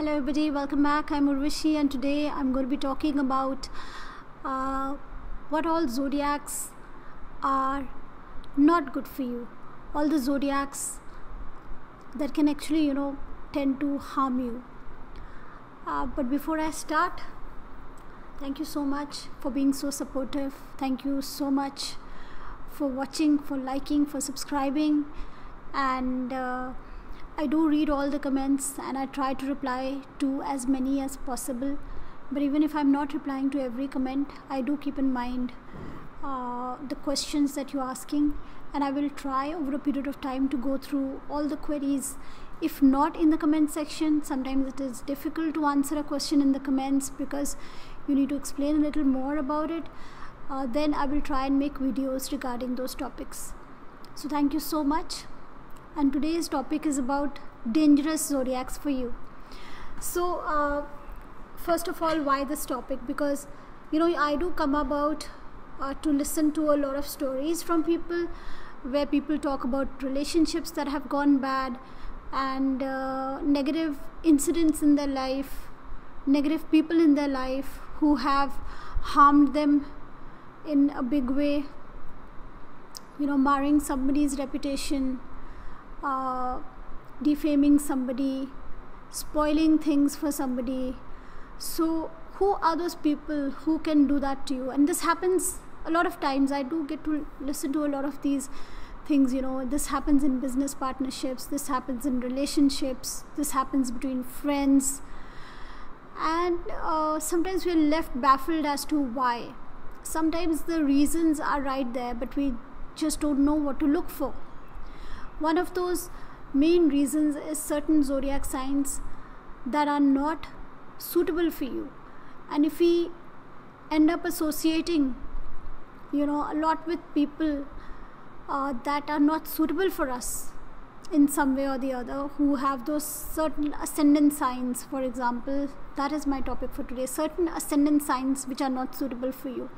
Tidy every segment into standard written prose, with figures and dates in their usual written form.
Hello everybody, welcome back. I'm Urvashi and today I'm going to be talking about what all zodiacs are not good for you. All the zodiacs that can actually, tend to harm you. But before I start, thank you so much for being so supportive. Thank you so much for watching, for liking, for subscribing, and I do read all the comments and I try to reply to as many as possible. But even if I'm not replying to every comment, I do keep in mind the questions that you're asking, and I will try over a period of time to go through all the queries. If not in the comment section, sometimes it is difficult to answer a question in the comments because you need to explain a little more about it. Then I will try and make videos regarding those topics. So thank you so much. And today's topic is about dangerous zodiacs for you. So first of all, why this topic? Because I do come about to listen to a lot of stories from people where people talk about relationships that have gone bad and negative incidents in their life, negative people in their life who have harmed them in a big way, marring somebody's reputation, defaming somebody, spoiling things for somebody. So who are those people who can do that to you? And this happens a lot of times. I do get to listen to a lot of these things. This happens in business partnerships, this happens in relationships, this happens between friends, and sometimes we're left baffled as to why. Sometimes the reasons are right there, but we just don't know what to look for. One of those main reasons is certain zodiac signs that are not suitable for you. And if we end up associating, a lot with people that are not suitable for us in some way or the other, who have those certain ascendant signs, for example, that is my topic for today, certain ascendant signs which are not suitable for you.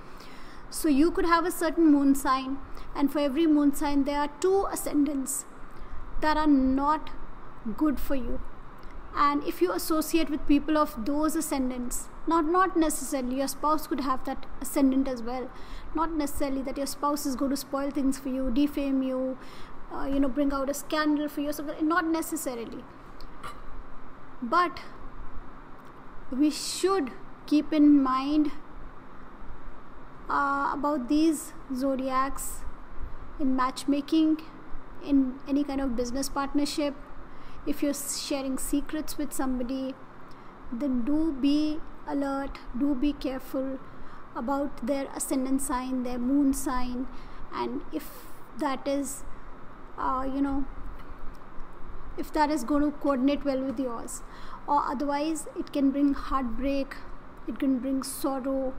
So you could have a certain moon sign, and for every moon sign there are two ascendants that are not good for you. And if you associate with people of those ascendants, not necessarily your spouse could have that ascendant as well, not necessarily that your spouse is going to spoil things for you, defame you, bring out a scandal for you, something, not necessarily. But we should keep in mind about these zodiacs in matchmaking, in any kind of business partnership. If you're sharing secrets with somebody, then do be alert, do be careful about their ascendant sign, their moon sign, and if that is if that is going to coordinate well with yours, or otherwise it can bring heartbreak, it can bring sorrow,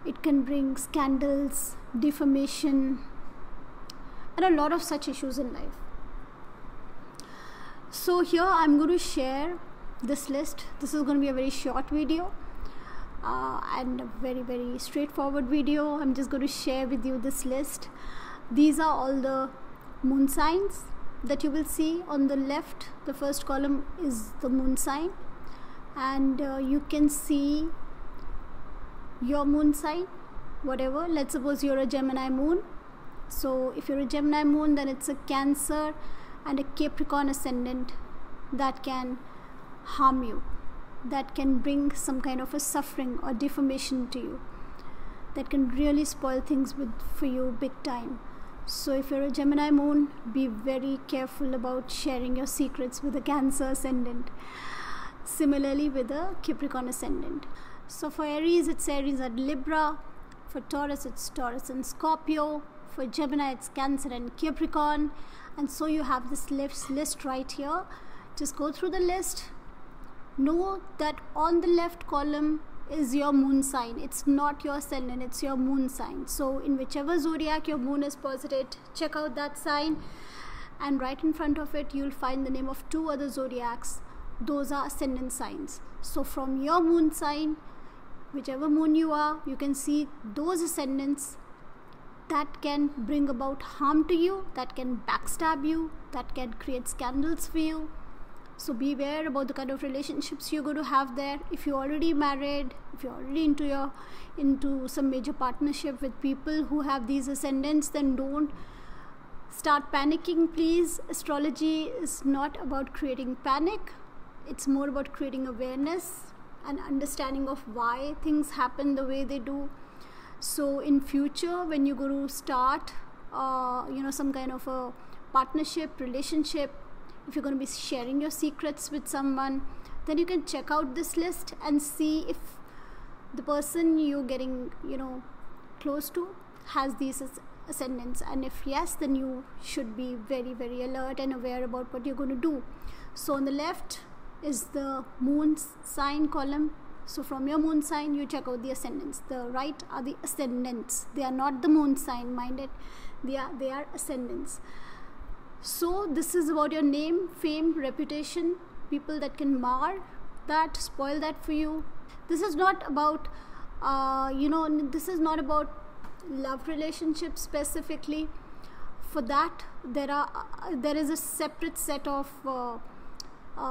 it can bring scandals, defamation, and a lot of such issues in life. So here I'm going to share this list. This is going to be a very short video and a very, very straightforward video. I'm just going to share with you this list. These are all the moon signs that you will see on the left. The first column is the moon sign, and you can see your moon sign, whatever. Let's suppose you're a Gemini moon. So if you're a Gemini moon, then it's a Cancer and a Capricorn ascendant that can harm you, that can bring some kind of a suffering or defamation to you, that can really spoil things for you big time. So if you're a Gemini moon, be very careful about sharing your secrets with a Cancer ascendant. Similarly with a Capricorn ascendant. So for Aries, it's Aries and Libra. For Taurus, it's Taurus and Scorpio. For Gemini, it's Cancer and Capricorn. And so you have this list right here. Just go through the list. Know that on the left column is your moon sign. It's not your ascendant, it's your moon sign. So in whichever zodiac your moon is posited, check out that sign, and right in front of it you'll find the name of two other zodiacs. Those are ascendant signs. So from your moon sign, whichever moon you are, you can see those ascendants that can bring about harm to you, that can backstab you, that can create scandals for you. So beware about the kind of relationships you're going to have there. If you're already married, if you're already into some major partnership with people who have these ascendants, then don't start panicking, please. Astrology is not about creating panic. It's more about creating awareness and understanding of why things happen the way they do. So in future, when you go to start some kind of a partnership, relationship, if you're going to be sharing your secrets with someone, then you can check out this list and see if the person you're getting close to has these ascendants, and if yes, then you should be very, very alert and aware about what you're going to do. So on the left is the moon sign column. So from your moon sign, you check out the ascendants. The right are the ascendants. They are not the moon sign, mind it. They are ascendants. So this is about your name, fame, reputation, people that can mar that, spoil that for you. This is not about this is not about love relationships specifically. For that, there is a separate set of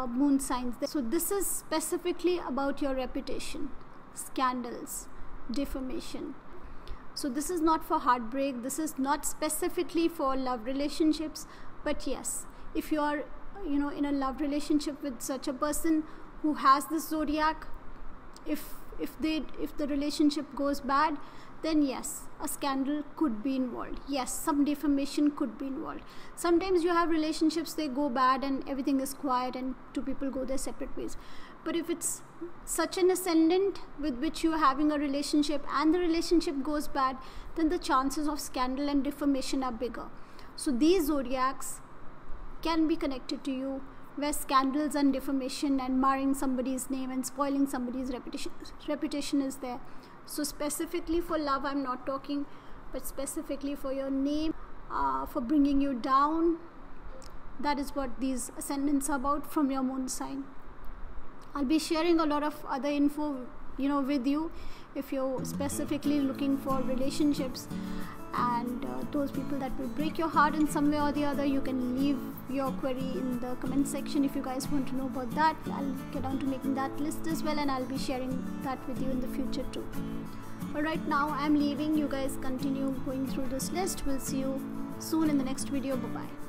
moon signs. So this is specifically about your reputation, scandals, defamation. So this is not for heartbreak. This is not specifically for love relationships. But yes, if you are in a love relationship with such a person who has this zodiac, if the relationship goes bad, then yes, a scandal could be involved. Yes, some defamation could be involved. Sometimes you have relationships, they go bad and everything is quiet and two people go their separate ways. But if it's such an ascendant with which you are having a relationship and the relationship goes bad, then the chances of scandal and defamation are bigger. So these zodiacs can be connected to you, where scandals and defamation and marring somebody's name and spoiling somebody's reputation is there. So specifically for love, I'm not talking, but specifically for your name, for bringing you down. That is what these ascendants are about from your moon sign. I'll be sharing a lot of other info, with you if you're specifically looking for relationships and those people that will break your heart in some way or the other. You can leave your query in the comment section if you guys want to know about that. I'll get on to making that list as well, and I'll be sharing that with you in the future too. But right now I'm leaving. You guys continue going through this list. We'll see you soon in the next video. Bye bye.